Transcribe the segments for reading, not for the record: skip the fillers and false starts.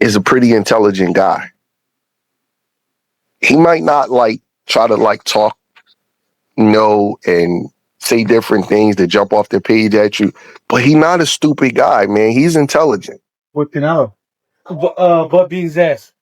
is a pretty intelligent guy. He might not try to talk, and say different things that jump off the page at you, but he's not a stupid guy, man. He's intelligent. With Canelo, but beating his ass.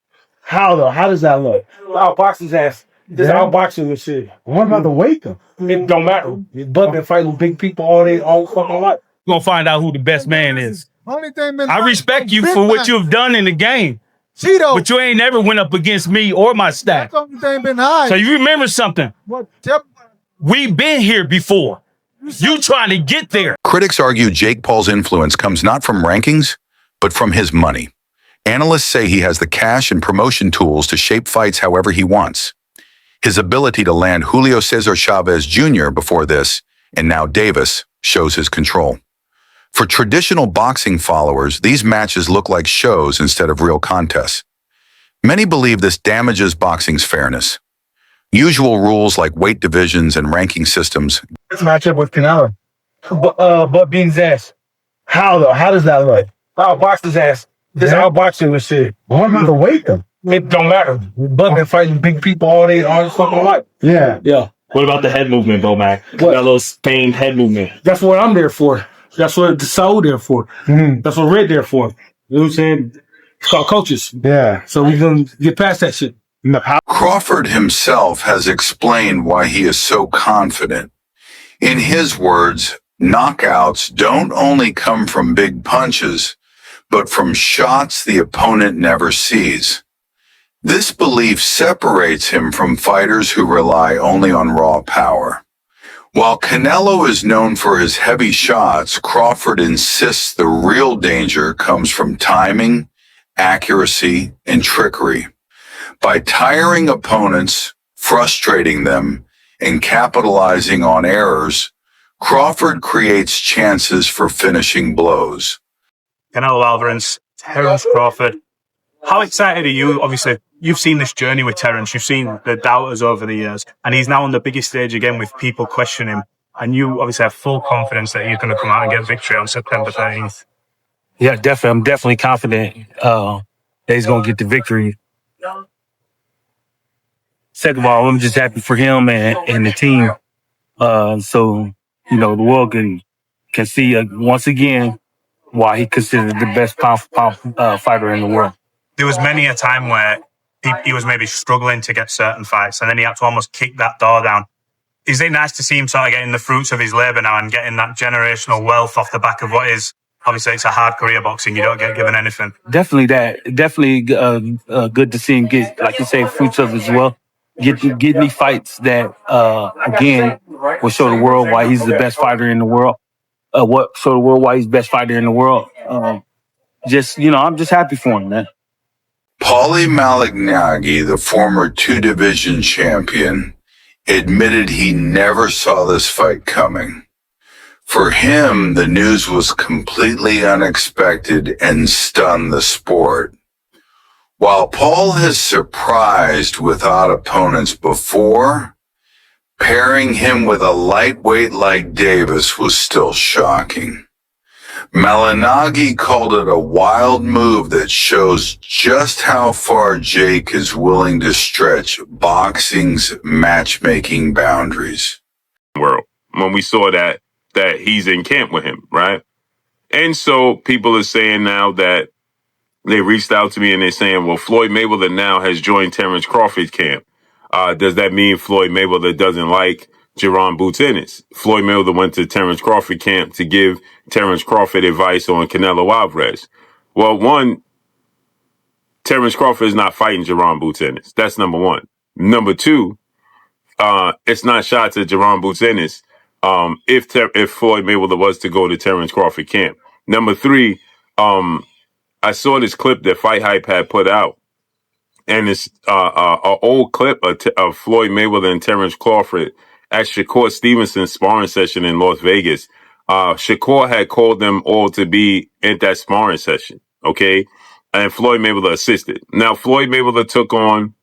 How though? How does that look? Outbox his ass. Just outboxing and shit. What about the weight though? It don't matter. Butt been fighting big people all fucking life. We're gonna find out who the best man is. Only thing been I respect you for what you've done in the game. Cheeto. But you ain't never went up against me or my staff. That's the only thing been high. So you remember something. What? We've been here before. You trying to get there. Critics argue Jake Paul's influence comes not from rankings, but from his money. Analysts say he has the cash and promotion tools to shape fights however he wants. His ability to land Julio Cesar Chavez Jr. before this, and now Davis, shows his control. For traditional boxing followers, these matches look like shows instead of real contests. Many believe this damages boxing's fairness. Usual rules like weight divisions and ranking systems. This matchup with Canelo, but beating his ass. How though? How does that look? Outbox his ass. Just outboxing and shit. What about the weight though? It don't matter. Butt been fighting big people all fucking life. Yeah. What about the head movement, Bomac? Canelo's feigned head movement. That's what I'm there for. That's what Saul there for. That's what Red there for. You know what I'm saying? It's called coaches. Yeah. So we gonna get past that shit. Crawford himself has explained why he is so confident. In his words, knockouts don't only come from big punches, but from shots the opponent never sees. This belief separates him from fighters who rely only on raw power. While Canelo is known for his heavy shots, Crawford insists the real danger comes from timing, accuracy, and trickery. By tiring opponents, frustrating them, and capitalizing on errors, Crawford creates chances for finishing blows. Canelo Alvarez, Terence Crawford. How excited are you? Obviously, you've seen this journey with Terence. You've seen the doubters over the years. And he's now on the biggest stage again with people questioning him. And you obviously have full confidence that he's going to come out and get victory on September 13th. Yeah, definitely. I'm definitely confident that he's going to get the victory. Second of all, I'm just happy for him and the team. So, the world can see once again why he considered the best pound fighter in the world. There was many a time where he was maybe struggling to get certain fights, and then he had to almost kick that door down. Is it nice to see him sort of getting the fruits of his labour now and getting that generational wealth off the back of what is, obviously, it's a hard career boxing. You don't get given anything. Definitely that. Definitely good to see him get, like you say, fruits of his wealth. Get me fights that, again, will show the world why he's the best fighter in the world. Show the world why he's the best fighter in the world. I'm just happy for him, man. Paulie Malignaggi, the former two-division champion, admitted he never saw this fight coming. For him, the news was completely unexpected and stunned the sport. While Paul has surprised without opponents before, pairing him with a lightweight like Davis was still shocking. Malignaggi called it a wild move that shows just how far Jake is willing to stretch boxing's matchmaking boundaries. World, when we saw that he's in camp with him, right? And so people are saying now that they reached out to me and they're saying, well, Floyd Mayweather now has joined Terence Crawford's camp. Does that mean Floyd Mayweather doesn't like Jaron Boots Ennis? Floyd Mayweather went to Terence Crawford camp to give Terence Crawford advice on Canelo Alvarez. Well, one, Terence Crawford is not fighting Jaron Boots Ennis. That's number one. Number two, it's not shots at Jaron Boots Ennis if Floyd Mayweather was to go to Terence Crawford camp. Number three, I saw this clip that Fight Hype had put out, and it's an old clip of Floyd Mayweather and Terence Crawford at Shakur Stevenson's sparring session in Las Vegas. Shakur had called them all to be at that sparring session, okay? And Floyd Mayweather assisted. Now, Floyd Mayweather took on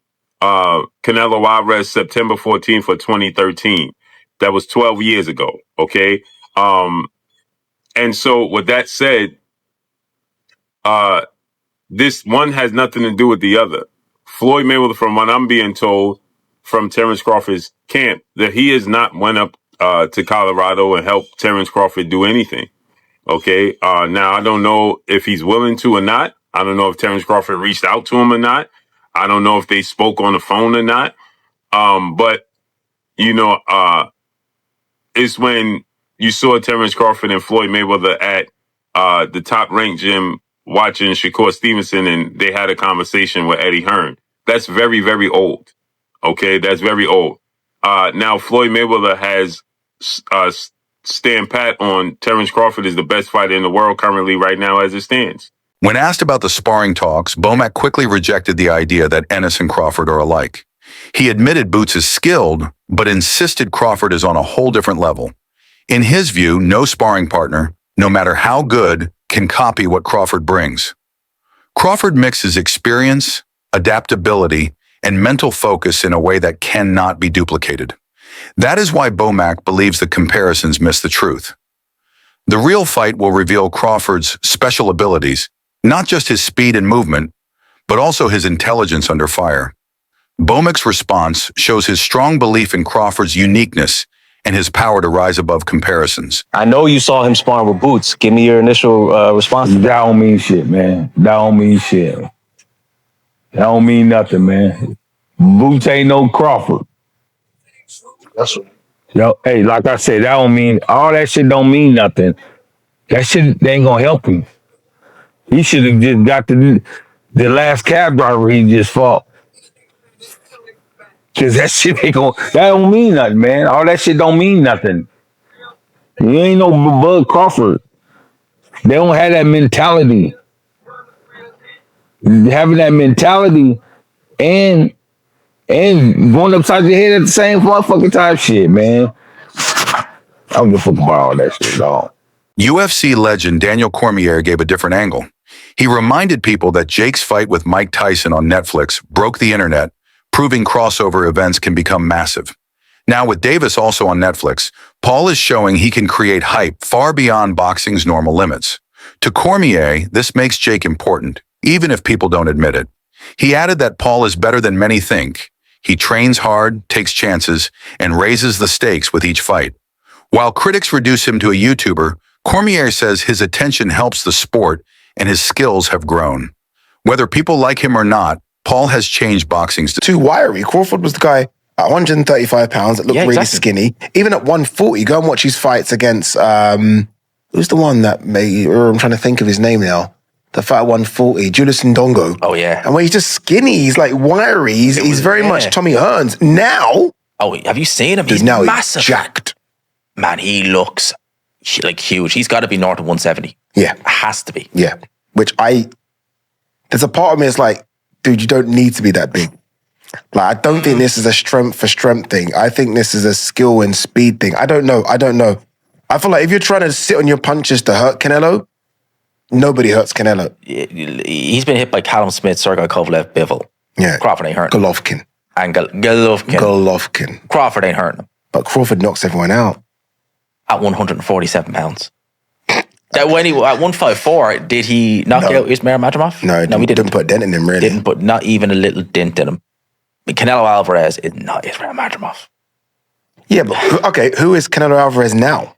Canelo Alvarez September 14th of 2013. That was 12 years ago, okay? And so with that said, this one has nothing to do with the other. Floyd Mayweather, from what I'm being told from Terence Crawford's camp, that he has not went up to Colorado and helped Terence Crawford do anything. Okay. Now I don't know if he's willing to or not. I don't know if Terence Crawford reached out to him or not. I don't know if they spoke on the phone or not. But you know, it's when you saw Terence Crawford and Floyd Mayweather at the top ranked gym watching Shakur Stevenson, and they had a conversation with Eddie Hearn. That's very, very old. Okay, that's very old. Now Floyd Mayweather has stand pat on Terence Crawford is the best fighter in the world currently right now as it stands. When asked about the sparring talks, Bomac quickly rejected the idea that Ennis and Crawford are alike. He admitted Boots is skilled, but insisted Crawford is on a whole different level. In his view, no sparring partner, no matter how good, can copy what Crawford brings. Crawford mixes experience, adaptability, and mental focus in a way that cannot be duplicated. That is why Bomac believes the comparisons miss the truth. The real fight will reveal Crawford's special abilities, not just his speed and movement, but also his intelligence under fire. Bomac's response shows his strong belief in Crawford's uniqueness and his power to rise above comparisons. I know you saw him sparring with Boots. Give me your initial response. That don't mean shit, man. That don't mean shit. That don't mean nothing, man. Boots ain't no Crawford. That's what. Yo, hey, like I said, that don't mean, all that shit don't mean nothing. That shit ain't gonna help him. He should have just got the last cab driver he just fought. Cause that shit ain't gonna, that don't mean nothing, man. All that shit don't mean nothing. You ain't no Bud Crawford. They don't have that mentality. Having that mentality and going upside your head at the same motherfucking time, shit, man. I don't give a fuck about all that shit at all. UFC legend Daniel Cormier gave a different angle. He reminded people that Jake's fight with Mike Tyson on Netflix broke the internet, proving crossover events can become massive. Now with Davis also on Netflix, Paul is showing he can create hype far beyond boxing's normal limits. To Cormier, this makes Jake important, even if people don't admit it. He added that Paul is better than many think. He trains hard, takes chances, and raises the stakes with each fight. While critics reduce him to a YouTuber, Cormier says his attention helps the sport and his skills have grown. Whether people like him or not, Paul has changed boxing's Too wiry. Crawford was the guy at 135 pounds that looked really skinny. Even at 140, go and watch his fights against, who's the one that made, I'm trying to think of his name now. The fight at 140, Julius Ndongo. Oh, yeah. And when he's just skinny, he's like wiry. He's very much Tommy Hearns. Now. Oh, have you seen him? He's now massive. He's jacked. Man, he looks like huge. He's got to be north of 170. Yeah. Has to be. Yeah. Which there's a part of me that's like, dude, you don't need to be that big. Like, I don't think this is a strength for strength thing. I think this is a skill and speed thing. I don't know. I feel like if you're trying to sit on your punches to hurt Canelo, nobody hurts Canelo. He's been hit by Callum Smith, Sergey Kovalev, Bivol. Yeah. Crawford ain't hurting him. Golovkin. And Golovkin. Golovkin. Crawford ain't hurting him. But Crawford knocks everyone out. At 147 pounds. When he at 154, did he knock out Ismail Madrimov? No, he didn't put a dent in him, really. Didn't put not even a little dent in him. Canelo Alvarez is not Ismail Madrimov. Yeah, but okay, who is Canelo Alvarez now?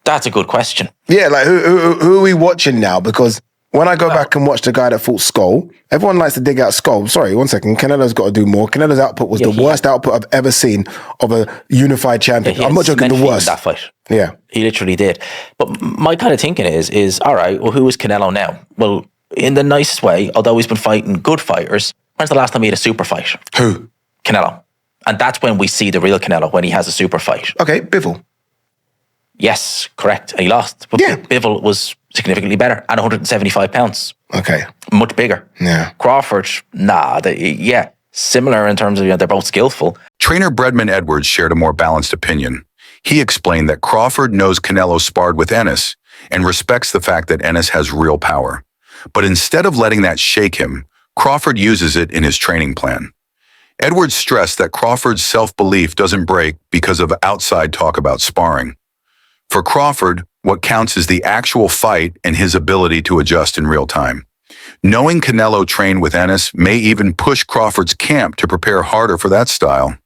That's a good question. Yeah, like who are we watching now? Because when I go back and watch the guy that fought Skull, everyone likes to dig out Skull. Sorry, one second. Canelo's got to do more. Canelo's output was the worst output I've ever seen of a unified champion. I'm not joking, the worst. That fight. Yeah. He literally did. But my kind of thinking is all right, well, who is Canelo now? Well, in the nicest way, although he's been fighting good fighters, when's the last time he had a super fight? Who? Canelo. And that's when we see the real Canelo, when he has a super fight. Okay, Bivol. Yes, correct. And he lost. But Bivol was significantly better at 175 pounds. Okay. Much bigger. Yeah. Crawford, similar in terms of, they're both skillful. Trainer Bredman Edwards shared a more balanced opinion. He explained that Crawford knows Canelo sparred with Ennis and respects the fact that Ennis has real power. But instead of letting that shake him, Crawford uses it in his training plan. Edwards stressed that Crawford's self-belief doesn't break because of outside talk about sparring. For Crawford, what counts is the actual fight and his ability to adjust in real time. Knowing Canelo trained with Ennis may even push Crawford's camp to prepare harder for that style.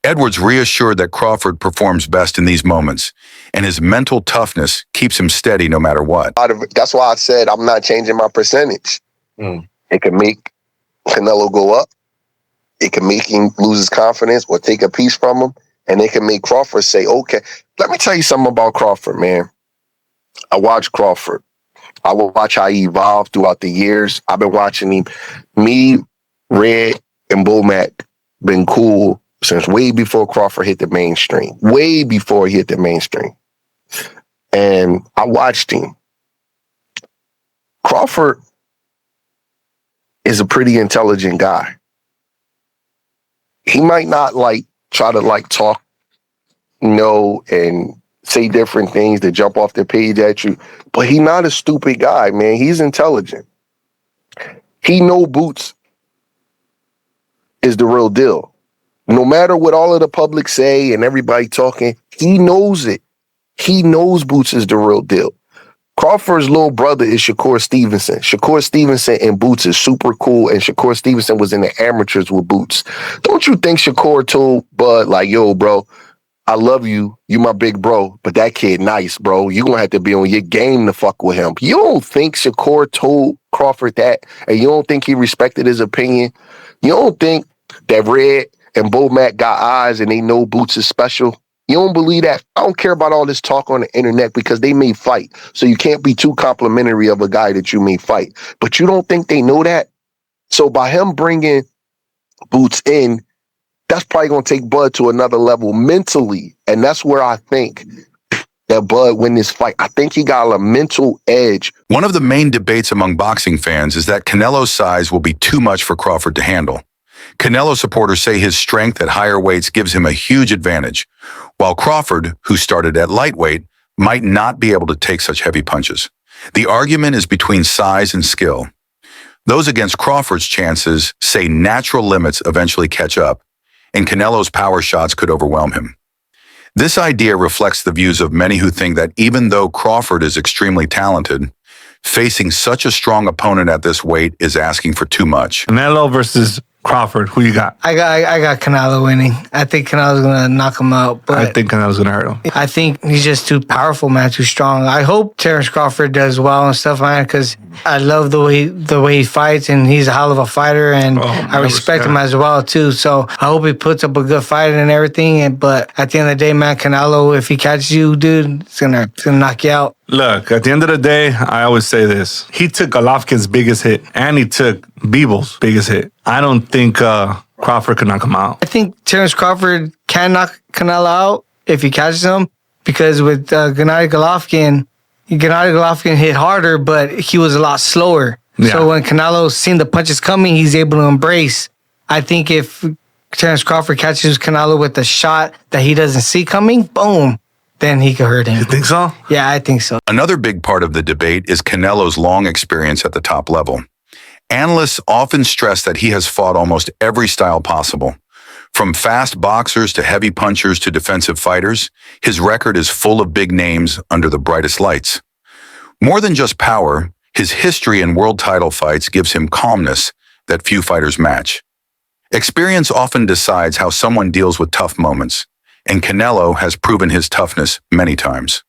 Edwards reassured that Crawford performs best in these moments, and his mental toughness keeps him steady no matter what. That's why I said I'm not changing my percentage. It can make Canelo go up. It can make him lose his confidence or take a piece from him. And it can make Crawford say, okay, let me tell you something about Crawford, man. I watch Crawford. I will watch how he evolved throughout the years. I've been watching him. Me, Red, and Bomac been cool since way before Crawford hit the mainstream. Way before he hit the mainstream. And I watched him. Crawford is a pretty intelligent guy. He might not try to talk, and say different things to jump off the page at you, but he's not a stupid guy, man. He's intelligent. He know Boots is the real deal. No matter what all of the public say and everybody talking, he knows it. He knows Boots is the real deal. Crawford's little brother is Shakur Stevenson. Shakur Stevenson and Boots is super cool, and Shakur Stevenson was in the amateurs with Boots. Don't you think Shakur told Bud, yo, bro, I love you. You my big bro, but that kid nice, bro. You gonna have to be on your game to fuck with him. You don't think Shakur told Crawford that, and you don't think he respected his opinion? You don't think that Red and Bomac got eyes and they know Boots is special? You don't believe that? I don't care about all this talk on the internet because they may fight. So you can't be too complimentary of a guy that you may fight. But you don't think they know that? So by him bringing Boots in, that's probably going to take Bud to another level mentally. And that's where I think that Bud win this fight. I think he got a mental edge. One of the main debates among boxing fans is that Canelo's size will be too much for Crawford to handle. Canelo supporters say his strength at higher weights gives him a huge advantage, while Crawford, who started at lightweight, might not be able to take such heavy punches. The argument is between size and skill. Those against Crawford's chances say natural limits eventually catch up, and Canelo's power shots could overwhelm him. This idea reflects the views of many who think that even though Crawford is extremely talented, facing such a strong opponent at this weight is asking for too much. Canelo versus Crawford, who you got? I got Canelo winning. I think Canelo's gonna knock him out. But I think Canelo's gonna hurt him. I think he's just too powerful, man, too strong. I hope Terence Crawford does well and stuff, man, because I love the way he fights, and he's a hell of a fighter, and I respect him as well too. So I hope he puts up a good fight and everything. But at the end of the day, man, Canelo, if he catches you, dude, it's gonna knock you out. Look, at the end of the day, I always say this. He took Golovkin's biggest hit, and he took Bivol' biggest hit. I don't think Crawford could knock him out. I think Terence Crawford can knock Canelo out if he catches him, because with Gennady Golovkin hit harder, but he was a lot slower. Yeah. So when Canelo seen the punches coming, he's able to embrace. I think if Terence Crawford catches Canelo with a shot that he doesn't see coming, boom, then he could hurt him. You think so? Yeah, I think so. Another big part of the debate is Canelo's long experience at the top level. Analysts often stress that he has fought almost every style possible. From fast boxers to heavy punchers to defensive fighters, his record is full of big names under the brightest lights. More than just power, his history in world title fights gives him calmness that few fighters match. Experience often decides how someone deals with tough moments, and Canelo has proven his toughness many times.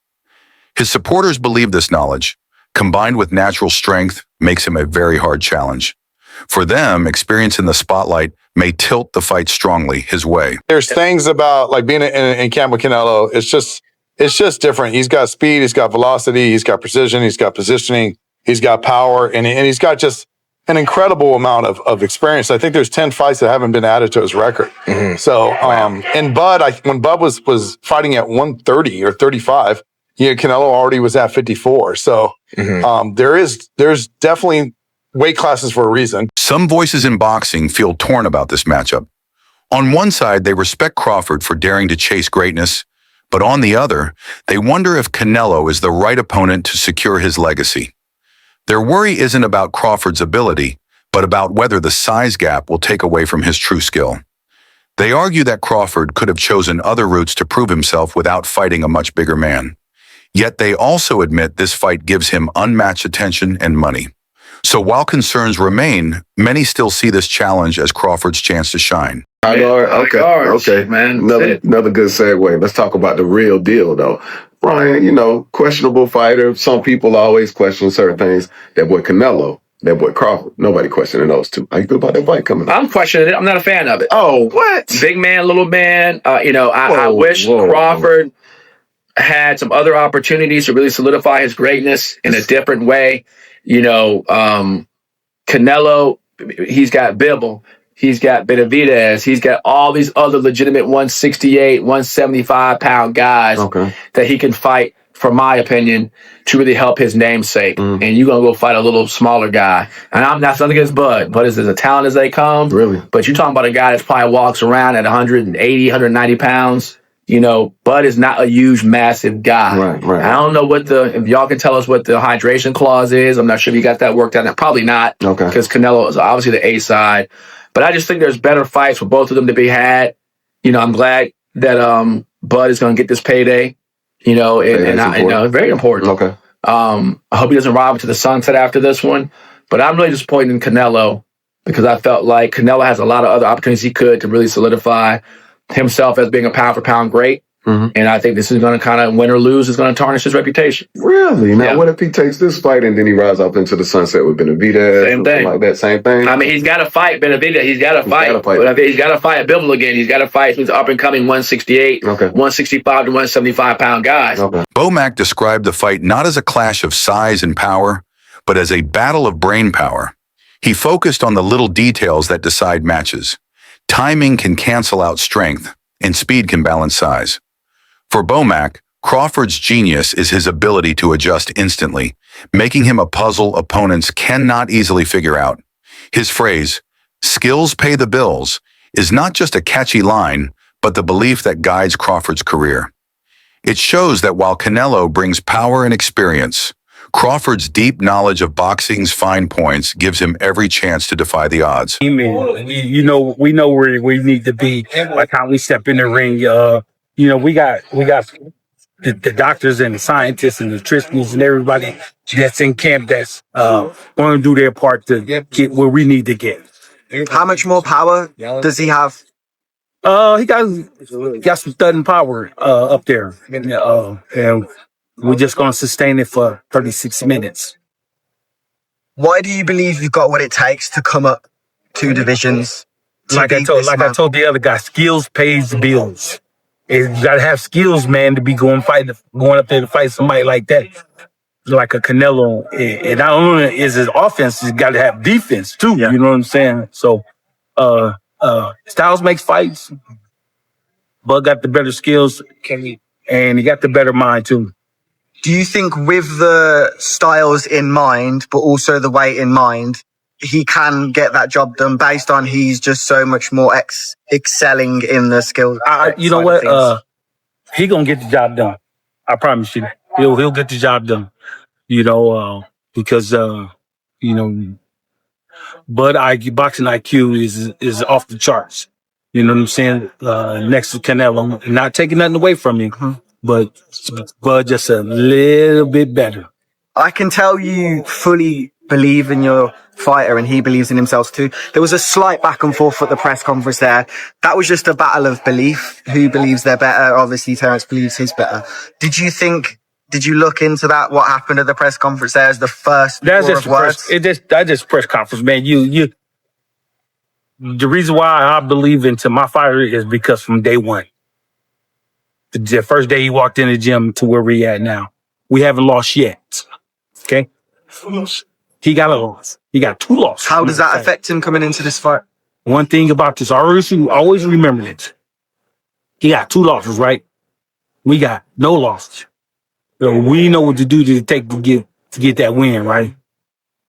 His supporters believe this knowledge, combined with natural strength, makes him a very hard challenge. For them, experience in the spotlight may tilt the fight strongly his way. There's things about being in camp with Canelo. It's just different. He's got speed, he's got velocity, he's got precision, he's got positioning, he's got power, and he's got just an incredible amount of experience. I think there's 10 fights that haven't been added to his record. Mm-hmm. So, and Bud, when Bud was fighting at 130 or 35, Canelo already was at 54. So there's definitely weight classes for a reason. Some voices in boxing feel torn about this matchup. On one side, they respect Crawford for daring to chase greatness, but on the other, they wonder if Canelo is the right opponent to secure his legacy. Their worry isn't about Crawford's ability, but about whether the size gap will take away from his true skill. They argue that Crawford could have chosen other routes to prove himself without fighting a much bigger man. Yet they also admit this fight gives him unmatched attention and money. So while concerns remain, many still see this challenge as Crawford's chance to shine. Okay, man. Another good segue. Let's talk about the real deal, though. Brian, you know, questionable fighter. Some people always question certain things. That boy Canelo, that boy Crawford. Nobody questioning those two. How you feel about that fight coming up? I'm questioning it. I'm not a fan of it. Oh, what? Big man, little man. I wish Crawford had some other opportunities to really solidify his greatness in a different way. Canelo, he's got Bibble. He's got Benavidez. He's got all these other legitimate 168, 175-pound guys that he can fight, for my opinion, to really help his namesake. And you're going to go fight a little smaller guy. And I'm not something against Bud. Bud is as a talent as they come. Really? But you're talking about a guy that probably walks around at 180, 190 pounds. Bud is not a huge, massive guy. Right. I don't know if y'all can tell us what the hydration clause is. I'm not sure if you got that worked out. Probably not. Okay. Because Canelo is obviously the A side. But I just think there's better fights for both of them to be had. I'm glad that Bud is going to get this payday. Very important. Okay. I hope he doesn't rob it to the sunset after this one. But I'm really disappointed in Canelo because I felt like Canelo has a lot of other opportunities he could to really solidify himself as being a pound-for-pound great. And I think this is going to kind of, win or lose, is going to tarnish his reputation. Really? Now, what if he takes this fight and then he rides off into the sunset with Benavidez? Same thing. Like that, same thing? I mean, he's got to fight Benavidez. He's got to fight. But he's got to fight Bivol again. He's got to fight these up-and-coming 168, 165 to 175-pound guys. Bomac described the fight not as a clash of size and power, but as a battle of brain power. He focused on the little details that decide matches. Timing can cancel out strength, and speed can balance size. For Bomac, Crawford's genius is his ability to adjust instantly, making him a puzzle opponents cannot easily figure out. His phrase, "skills pay the bills," is not just a catchy line, but the belief that guides Crawford's career. It shows that while Canelo brings power and experience, Crawford's deep knowledge of boxing's fine points gives him every chance to defy the odds. We know where we need to be, like how we step in the ring. We got the doctors and the scientists and the nutritionists and everybody that's in camp that's going to do their part to get where we need to get. How much more power does he have? He got some stunning power up there, and we're just going to sustain it for 36 minutes. Why do you believe you've got what it takes to come up 2 divisions? Like I told the other guy, skills pays the bills. You got to have skills, man, to be going up there to fight somebody like that, like a Canelo. And not only is his offense, he's got to have defense too. Yeah. You know what I'm saying? So, styles makes fights. Bud got the better skills, and he got the better mind too. Do you think with the styles in mind, but also the weight in mind, he can get that job done based on he's just so much more excelling in the skills? You know what? He gonna get the job done. I promise you. He'll get the job done. Because boxing IQ is off the charts. You know what I'm saying? Next to Canelo, not taking nothing away from him, but just a little bit better. I can tell you fully believe in your fighter and he believes in himself too. There was a slight back and forth at the press conference there. That was just a battle of belief. Who believes they're better? Obviously, Terence believes he's better. Did you look into that? What happened at the press conference there as the first That's just press conference, man. The reason why I believe into my fighter is because from day one, the first day he walked in the gym to where we at now, we haven't lost yet. Okay? He got a loss. He got 2 losses. How does that affect him coming into this fight? One thing about this, I always remember this. He got 2 losses, right? We got no losses. So we know what to do to get that win, right?